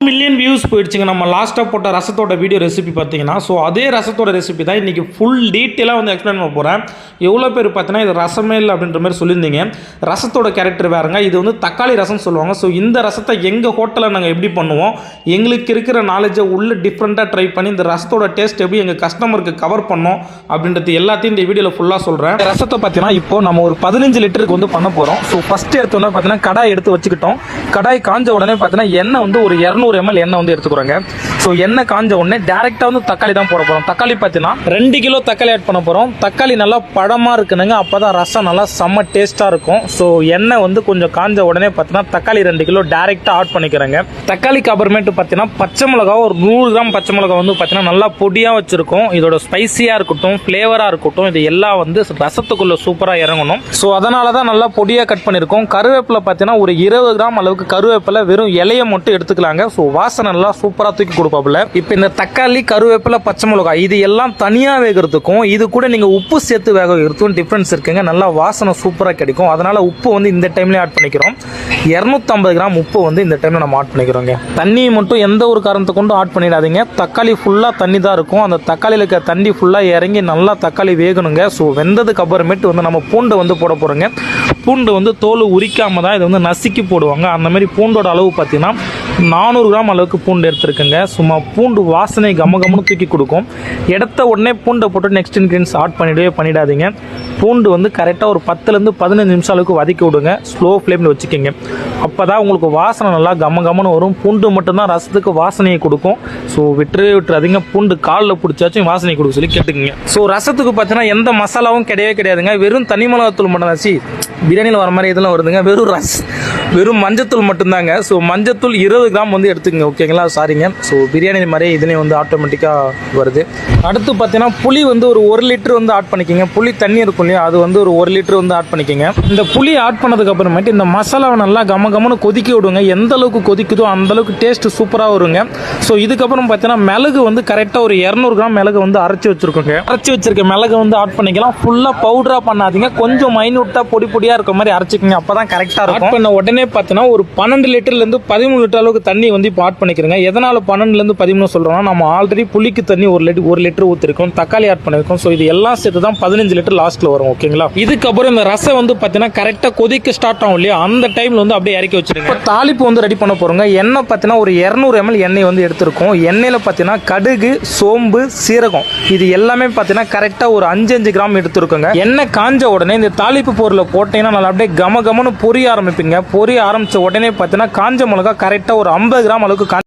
Million views போயிடுச்சுங்க நம்ம லாஸ்ட்டாக போட்ட ரசத்தோட வீடியோ ரெசிபி பார்த்தீங்கன்னா. ஸோ அதே ரசத்தோட ரெசிபி தான் இன்றைக்கி ஃபுல் டீட்டெயிலாக வந்து எக்ஸ்பிளைன் பண்ண போகிறேன். எவ்வளோ பேர் பார்த்தீங்கன்னா இது ரசமே இல்லை அப்படின்ற மாதிரி சொல்லியிருந்தீங்க. ரசத்தோட கேரக்டர் வேறுங்க, இது வந்து தக்காளி ரசம் சொல்லுவாங்க. ஸோ இந்த ரசத்தை எங்கள் ஹோட்டலில் நாங்கள் எப்படி பண்ணுவோம், எங்களுக்கு இருக்கிற நாலேஜை உள்ள டிஃப்ரெண்ட்டாக ட்ரை பண்ணி இந்த ரசத்தோட டேஸ்ட் எப்படி எங்கள் கஸ்டமருக்கு கவர் பண்ணோம் அப்படின்றது எல்லாத்தையும் இந்த வீடியோவில் ஃபுல்லாக சொல்கிறேன். ரசத்தை பார்த்தீங்கன்னா இப்போ நம்ம ஒரு 15 லிட்டருக்கு வந்து பண்ண போகிறோம். ஸோ ஃபஸ்ட்டு எடுத்தோன்னா பார்த்தீங்கன்னா கடாய் எடுத்து வச்சுக்கிட்டோம். கடாய் காஞ்ச உடனே பார்த்தீங்கன்னா எண்ணெய் வந்து ஒரு 200 ml எண்ணெய் வந்து எடுத்துக்கிறாங்க. ஸோ எண்ணெய் காஞ்ச உடனே டேரெக்டாக வந்து தக்காளி தான் போட போகிறோம். தக்காளி பார்த்தீங்கன்னா 2 கிலோ தக்காளி ஆட் பண்ண போகிறோம். தக்காளி நல்லா பழமாக இருக்குனுங்க, அப்போ தான் ரசம் நல்லா செம்ம டேஸ்ட்டாக இருக்கும். ஸோ எண்ணெய் வந்து கொஞ்சம் காஞ்ச உடனே பார்த்தீங்கன்னா தக்காளி 2 கிலோ டேரெக்டாக ஆட் பண்ணிக்கிறேங்க. தக்காளிக்கு அப்புறமேட்டு பார்த்தீங்கன்னா பச்சை மிளகா ஒரு 100 கிராம் பச்சை மிளகா வந்து பார்த்தீங்கன்னா நல்லா பொடியாக வச்சுருக்கோம். இதோட ஸ்பைசியாக இருக்கட்டும், ஃப்ளேவராக இருக்கட்டும், இது எல்லாம் வந்து ரசத்துக்குள்ளே சூப்பராக இறங்கணும். ஸோ அதனால தான் நல்லா பொடியாக கட் பண்ணியிருக்கோம். கருவேப்பிலை பார்த்தீங்கன்னா ஒரு 20 கிராம் அளவுக்கு கருவேப்பிலை வெறும் இலையை மட்டும் எடுத்துக்கலாங்க. ஸோ வாசனை நல்லா சூப்பராக தூக்கி கொடுப்பாப்புல. இப்போ இந்த தக்காளி கருவேப்பிலை பச்சை மிளகாய் இது எல்லாம் தனியாக வேகிறதுக்கும் இது கூட நீங்கள் உப்பு சேர்த்து வேக வைக்கிறதுக்கும் டிஃப்ரென்ஸ் இருக்குங்க. நல்லா வாசனை சூப்பராக கிடைக்கும். அதனால் உப்பு வந்து இந்த டைம்லேயே ஆட் பண்ணிக்கிறோம். 250 கிராம் உப்பு வந்து இந்த டைமில் நம்ம ஆட் பண்ணிக்கிறோங்க. தண்ணி மட்டும் எந்த ஒரு காரணத்தை கொண்டு ஆட் பண்ணிடாதீங்க. தக்காளி ஃபுல்லாக தண்ணி தான் இருக்கும். அந்த தக்காளியில் இருக்க தண்ணி ஃபுல்லாக இறங்கி நல்லா தக்காளி வேகணுங்க. ஸோ வெந்ததுக்கு அப்புறமேட்டு வந்து நம்ம பூண்டை வந்து போட போகிறோங்க. பூண்டு வந்து தோல் உரிக்காமல் தான் இதை வந்து நசுக்கி போடுவாங்க. அந்த மாதிரி பூண்டோட அளவு பார்த்தீங்கன்னா 400 கிராம் அளவுக்கு பூண்டு எடுத்துருக்குங்க. சும்மா பூண்டு வாசனை கமகம்னு தூக்கி கொடுக்கும். எடுத்த உடனே பூண்டை போட்டு நெக்ஸ்ட் இன்க்ரீடியன்ஸ் ஆட் பண்ணிடாதீங்க. பூண்டு வந்து கரெக்டாக ஒரு 10லேருந்து 15 நிமிஷம் அளவுக்கு வதக்கி விடுங்க. ஸ்லோ ஃப்ளேமில் வச்சுக்கோங்க. அப்போ தான் உங்களுக்கு வாசனை நல்லா கமகமன்னு வரும். பூண்டு மட்டும்தான் ரசத்துக்கு வாசனையை கொடுக்கும். ஸோ விட்டுறாதீங்க. பூண்டு காலில் பிடிச்சாச்சும் வாசனை கொடுக்க சொல்லி கேட்டுக்குங்க. ஸோ ரசத்துக்கு பார்த்தீங்கன்னா எந்த மசாலாவும் கிடையாதுங்க. வெறும் தனி மிளகாத்தூள் மட்டும் ஆச்சு. பிரியாணியில் வர மாதிரி இதெல்லாம் வருதுங்க. வெறும் மஞ்சத்தூள் மட்டும்தாங்க. ஸோ மஞ்சத்தூள் 20 கிராம் வந்து எடுத்துக்கங்க. ஓகேங்களா, சாரிங்க. ஸோ பிரியாணி மாதிரியே இதுலேயும் வந்து ஆட்டோமேட்டிக்காக வருது. அடுத்து பார்த்தீங்கன்னா புளி வந்து ஒரு 1 லிட்டர் வந்து ஆட் பண்ணிக்கோங்க. புளி தண்ணி இருக்கும் இல்லையா, அது வந்து ஒரு 1 லிட்டர் வந்து ஆட் பண்ணிக்கோங்க. இந்த புளி ஆட் பண்ணதுக்கு அப்புறமேட்டு இந்த மசாலாவை நல்லா கமகமன்னு கொதிக்க விடுங்க. எந்த அளவுக்கு கொதிக்குதோ அந்த அளவுக்கு டேஸ்ட் சூப்பராக வருங்க. ஸோ இதுக்கப்புறம் பார்த்தீங்கன்னா மிளகு வந்து கரெக்டாக ஒரு 200 கிராம் மிளகு வந்து அரைச்சி வச்சிருக்கோங்க. அரைச்சி வச்சிருக்க மிளகு வந்து ஆட் பண்ணிக்கலாம். ஃபுல்லாக பவுடராக பண்ணாதீங்க, கொஞ்சம் மைனூட்டாக பொடியாக இருக்க மாதிரி அரைச்சிக்கோங்க. அப்போ தான் கரெக்டாக இருக்கும். பண்ண உடனே பார்த்தீங்கன்னா ஒரு 12 லிட்டர்லேருந்து 13 லிட்டர் அளவுக்கு தண்ணி வந்து இப்போ ஆட் பண்ணிக்கிறேங்க. எதனால் 12லேருந்து 13 சொல்கிறோம்னா, நம்ம ஆல்ரெடி புளிக்கு தண்ணி 1 லிட்டர் ஊற்றிருக்கோம், தக்காளி ஆட் பண்ணியிருக்கோம். ஸோ இது எல்லாம் சேர்த்து தான் 15 லிட்டர் லாஸ்ட்டில் வரும். ஓகேங்களா, இதுக்கப்புறம் இந்த ரசம் வந்து பார்த்தீங்கன்னா கரெக்டாக கொதிக்க ஸ்டார்ட் ஆகும் இல்லையா, அந்த டைமில் வந்து அப்படியே இறக்கி வச்சுருங்க. இப்போ தாளிப்பு வந்து ரெடி பண்ண போகிறோங்க. எண்ணெய் பார்த்தீங்கன்னா ஒரு 200 ml எண்ணெய் வந்து எடுத்திருக்கோம். எண்ணெயில் பார்த்தீங்கன்னா கடுகு, சோம்பு, சீரகம் இது எல்லாமே பார்த்தீங்கன்னா கரெக்டாக ஒரு 5 கிராம் எடுத்துருக்கோங்க. எண்ணெய் காஞ்ச உடனே இந்த தாளிப்பு பொருளை போட்டீங்கன்னா நல்லா அப்படியே கமகமன்னு பொரிய ஆரம்பிப்பீங்க. பொரிய ஆரம்பித்த உடனே பார்த்தீங்கன்னா காஞ்ச மிளகா கரெக்டாக ஒரு 50 கிராம் அளவுக்கு